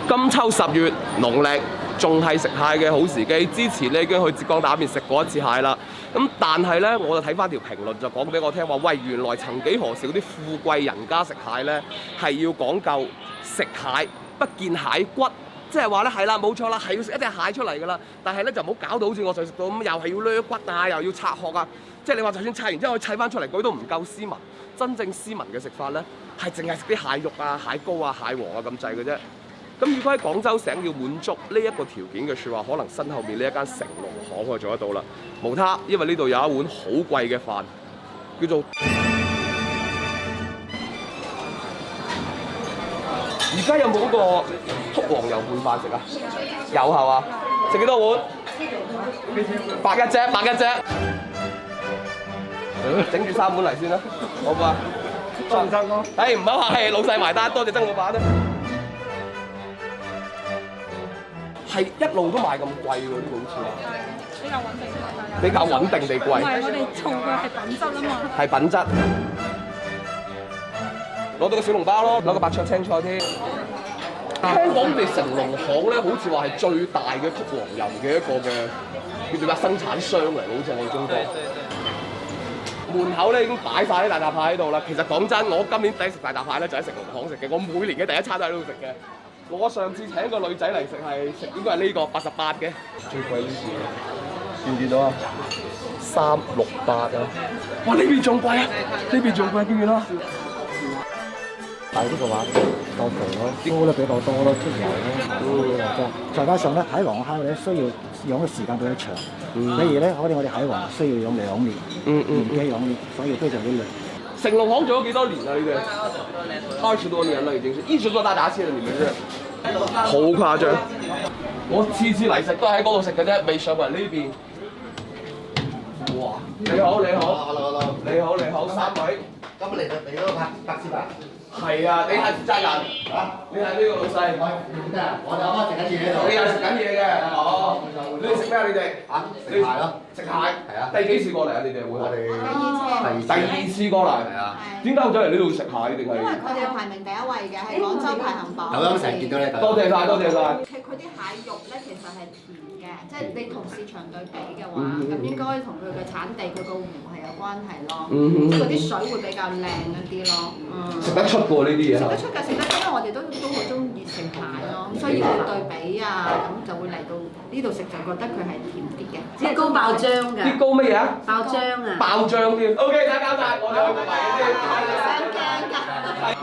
金秋10月農曆仲係食蟹嘅好時機。之前咧已經去浙江打邊食過一次蟹啦。咁但係咧，我就睇翻條評論就講俾我聽話，喂，原來曾幾何時嗰啲富貴人家食蟹咧係要講究食蟹不見蟹骨，即係話咧係啦，冇錯啦，係要食一隻蟹出嚟㗎啦。但係咧就唔好搞到好似我上次食到咁，又係要掠骨啊，又要拆殼啊。即係你話就算拆完之後砌翻出嚟，佢都唔夠斯文。真正斯文嘅食法咧係淨係食啲蟹肉啊、蟹膏啊、蟹黃啊咁滯嘅啫。咁如果喺廣州省要滿足呢一個條件嘅説話，可能身後面呢一間成龍行可以做得到啦。無他，因為呢度有一碗好貴嘅飯，叫做而家有冇嗰個竹黃油拌飯食啊？有係嘛？食幾多碗？白一隻，白一隻。整住3碗嚟先啦，好唔好啊？爭唔爭咯？誒唔好客氣，老細埋單，多謝曾老闆啦。係一路都賣咁貴喎，呢個好似話。比較穩定啲，比較穩定地貴。唔係，我哋做嘅係品質啊嘛。係品質。攞到個小籠包咯，攞個白灼青菜添。聽講你哋成龍行咧，好似話係最大嘅竹黃油嘅一個嘅叫做咩生產商嚟，好似我哋中國。門口咧已經擺晒啲大閘蟹喺度啦。其實講真，我今年第一食大閘蟹咧就喺成龍行食嘅。我每年嘅第一餐都喺度食嘅。我上次請個女仔嚟食係食應該係呢個88嘅。最貴呢次見唔見到啊？368啊！哇！呢邊仲貴啊！呢邊仲貴，見唔見啊？大啲嘅話夠肥咯，膏咧比較多咯，出油咯，再加上咧蟹黃蝦咧需要養嘅時間比較長，例如咧我哋蟹黃需要養2年，年幾2年，所以非常之累。成龍行做咗幾多年啊？你哋20多年啦，已經是一直做大閘蟹啦，你們是好誇張。我次次嚟食都喺嗰度食嘅啫，未上過嚟呢邊。哇！你好，你好，你好，你好，3位。咁嚟就嚟咗白絲白。係啊，你係負責人啊？你係呢個老細。我哋啱啱食緊嘢喺度。你又食緊嘢嘅，哦。你哋食咩啊？你哋嚇？食蟹咯。食蟹。係啊。第幾次過嚟啊？你哋會？我哋第二次過嚟。係啊。點解會走嚟呢度食蟹定係？因為佢哋排名第1位嘅，係廣州排行榜。有成日見到你。多謝晒，多謝晒。佢啲蟹肉咧其實係甜嘅，即係你同市場對比嘅話，咁應該同佢嘅產地、佢個湖係有關係咯。即係嗰啲水會比較靚一啲咯。食得出過呢啲嘢。食得出㗎，食得，因為我哋都好中意食蟹咯，咁所以會對比啊，咁就會嚟到呢度食就覺得佢係甜啲嘅。啲膏爆漿㗎。啲膏乜嘢啊？爆漿啊！爆漿添。OK，大家交晒，我哋去買先。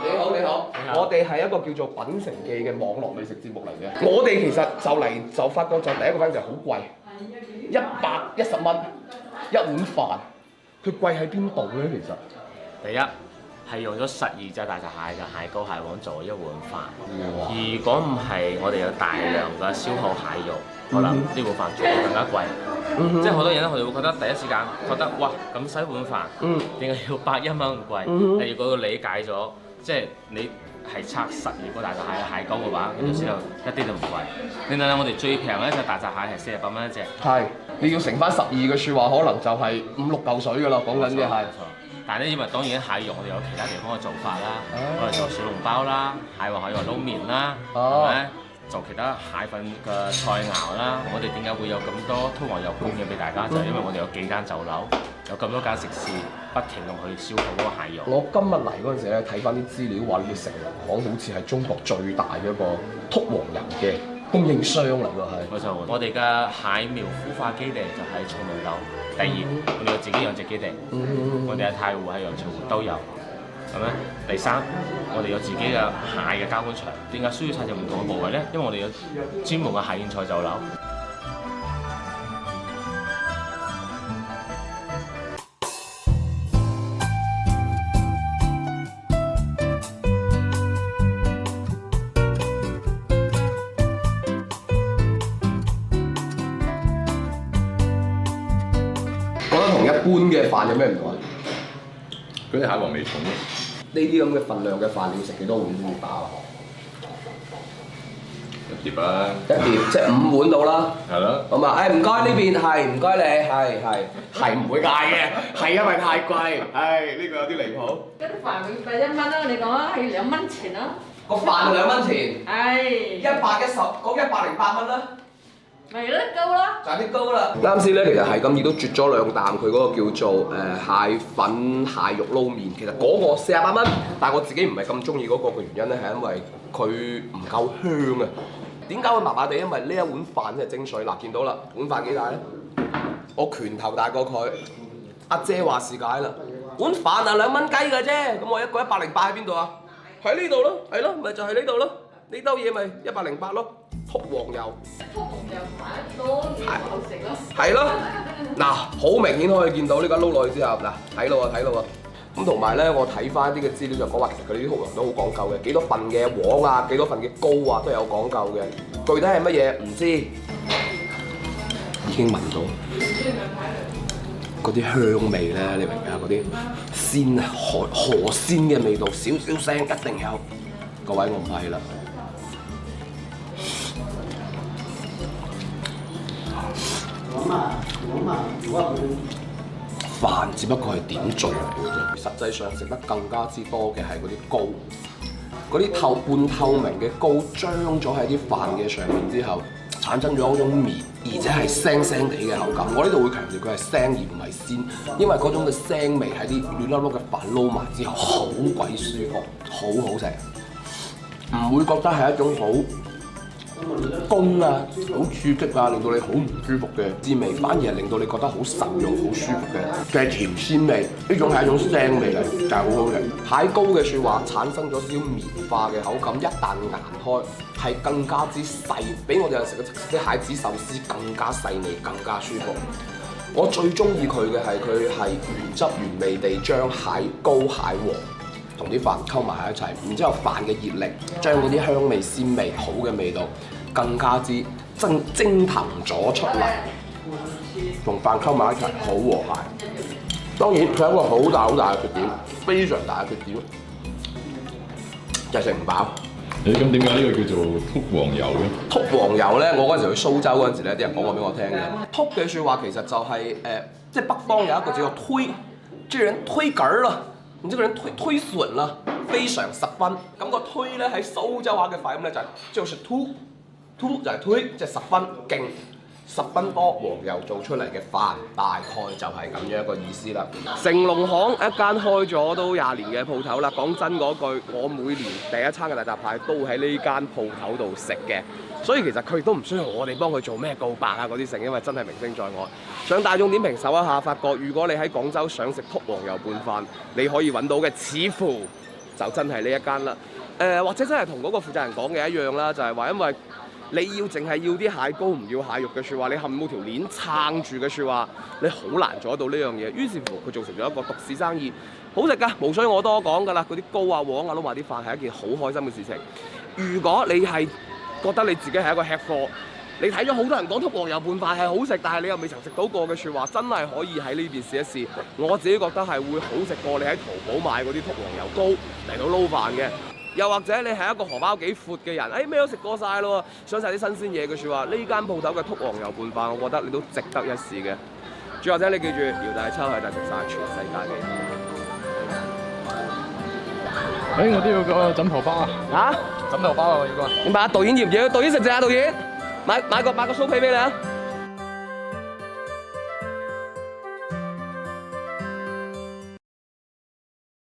你好，你好。我哋係一個叫做《品城記》嘅網絡美食節目嚟嘅。我哋其實就發覺就第一個反應就係好貴，110蚊一碗飯。佢貴喺邊度咧？其實第一係用咗12隻大閘蟹嘅蟹膏蟹黃做一碗飯。如果唔係我哋有大量嘅燒烤蟹肉，可能呢碗飯做得更加貴。即係好多人咧，佢哋會覺得第一時間覺得哇咁細碗飯，點解要100蚊咁貴？但如果理解咗，即係你係拆12個大閘蟹嘅蟹膏嘅話，咁就知道一啲都唔貴。你睇下我哋最平嘅一隻大閘蟹係48蚊一隻。係，你要乘翻12嘅説話，可能就係5、6嚿水㗎啦。講緊嘅係。但係咧，因為當然蟹肉我哋有其他地方嘅做法啦，我哋做小籠包啦，蟹黃可以話撈麵啦，係咪？做其他蟹粉嘅菜肴啦，我哋點解會有咁多兔黃油供應俾大家？就係因為我哋有幾間酒樓，有咁多間食肆，不停咁去燒烤嗰個蟹肉。我今日嚟嗰陣時咧，睇翻啲資料話，你哋成龍行好似係中國最大嘅一個兔黃油嘅供應商嚟㗎，係。冇錯，我哋嘅蟹苗孵化基地就喺松龍樓。第二，我哋有自己養殖基地，我哋喺太湖、喺陽澄湖都有。咁咧，第三，我哋有自己嘅蟹嘅加工場。點解需要拆就唔同嘅部位咧？因為我哋有專門嘅蟹宴菜酒樓。覺得同一般嘅飯有咩唔同啊？嗰啲蟹黃味重啲。呢啲咁嘅份量嘅飯，你要食幾多碗先至飽啊？碟啦，一碟即係5碗到啦。係啦。好嘛？唔該呢邊係，唔該你係唔會嗌嘅，係因為太貴，呢個有啲離譜。嗰啲飯咪1蚊啦，你講啊，係2蚊錢啦。個飯就2蚊錢，係。 110嗰108蚊啦。咪有得高啦！賺啲高啦！啱先咧，其實係咁亦都啜咗2啖佢嗰個叫做蟹粉蟹肉撈麵。其實嗰個48蚊，但係我自己唔係咁中意嗰個嘅原因咧，係因為佢唔夠香啊。點解會麻麻地？因為呢一碗飯先係精髓。嗱，見到啦，碗飯幾大咧？我拳頭大過佢。阿姐話是解啦，碗飯啊2蚊雞嘅啫。咁我一個108喺邊度啊？喺呢度咯，係咯，咪就係呢度咯。呢兜嘢咪108咯。禿黃油，係咯，嗱，好明顯可以見到呢家撈落去之後，嗱，睇到啊，咁同埋咧，我睇翻啲嘅資料就講話，其實佢哋啲禿黃都好講究嘅，幾多份嘅黃啊，幾多份嘅膏啊，都有講究嘅。具體係乜嘢唔知，已經聞到嗰啲香味咧，你明唔明啊？嗰啲鮮河鮮嘅味道，少少聲一定有。各位我唔係啦。飯只不過係點綴嚟嘅啫，實際上食得更加之多嘅係嗰啲膏，嗰啲半透明嘅膏漿咗喺啲飯嘅上面之後，產生咗嗰種綿，而且係腥腥地嘅口感。我呢度會強調佢係腥而唔係鮮，因為嗰種嘅腥味喺啲軟粒粒嘅飯撈埋之後，好鬼舒服，好好食，唔會覺得係一種好攻啊，好刺激啊，令到你好唔舒服嘅滋味，反而係令到你覺得好受用、好舒服嘅甜鮮味。呢種係一種腥味嚟，就係好好食。蟹膏嘅説話產生咗少少棉化嘅口感，一旦研開係更加之細，比我哋有時嘅啲蟹子壽司更加細膩、更加舒服。我最中意佢嘅係佢係原汁原味地將蟹膏、蟹黃同啲飯溝埋喺一齊，然之後飯嘅熱力將嗰啲香味、鮮味、好嘅味道更加之蒸騰咗出嚟，同飯溝埋一齊，好和諧。當然佢有一個好大嘅缺點，非常大嘅缺點，就係食唔飽。咁點解呢個叫做禿黃油嘅？禿黃油咧，我嗰陣時去蘇州嗰陣時咧，啲人講過俾我聽嘅。禿嘅説話其實就係即係北方有一個叫做推，即係人推緊啦。然之後佢推損啦，非常十分。咁個推咧喺蘇州話嘅發音咧就係就是突就係推，即係十分勁，十分多黃油做出嚟嘅飯，大概就係咁樣一個意思啦。成龍行一間開咗都20年嘅鋪頭啦。講真嗰句，我每年第一餐嘅大閘蟹都喺呢間鋪頭度食嘅，所以其實佢亦都唔需要我哋幫佢做咩告白啊嗰啲成，因為真係名聲在外。上大眾點評搜一下，發覺如果你喺廣州想食禿黃油拌飯，你可以揾到嘅似乎就真係呢一間啦。或者真係同嗰個負責人講嘅一樣啦，就係話因為你要淨係要啲蟹膏唔要蟹肉嘅説話，你冚冇條鏈撐住嘅説話，你好難做得到呢樣嘢。於是乎佢做成咗一個獨市生意，好食㗎，無需我多講㗎啦。嗰啲膏啊、黃啊撈埋啲飯係一件好開心嘅事情。如果你係覺得你自己係一個吃貨，你睇咗好多人講禿黃油拌飯係好食，但係你又未曾食到過嘅説話，真係可以喺呢邊試一試。我自己覺得係會好食過你喺淘寶買嗰啲禿黃油膏嚟到撈飯嘅。又或者你係一個荷包幾闊嘅人，咩都食過晒咯，想晒啲新鮮嘢嘅説話，呢間鋪頭嘅禿黃油拌飯，我覺得你都值得一試嘅。最或者你記住，姚大秋係帶食晒全世界嘅人。我都要個枕頭包啊！嚇？枕頭包啊！我要個。點解？導演要唔要？導演食唔食啊？導演買個酥皮俾你啊！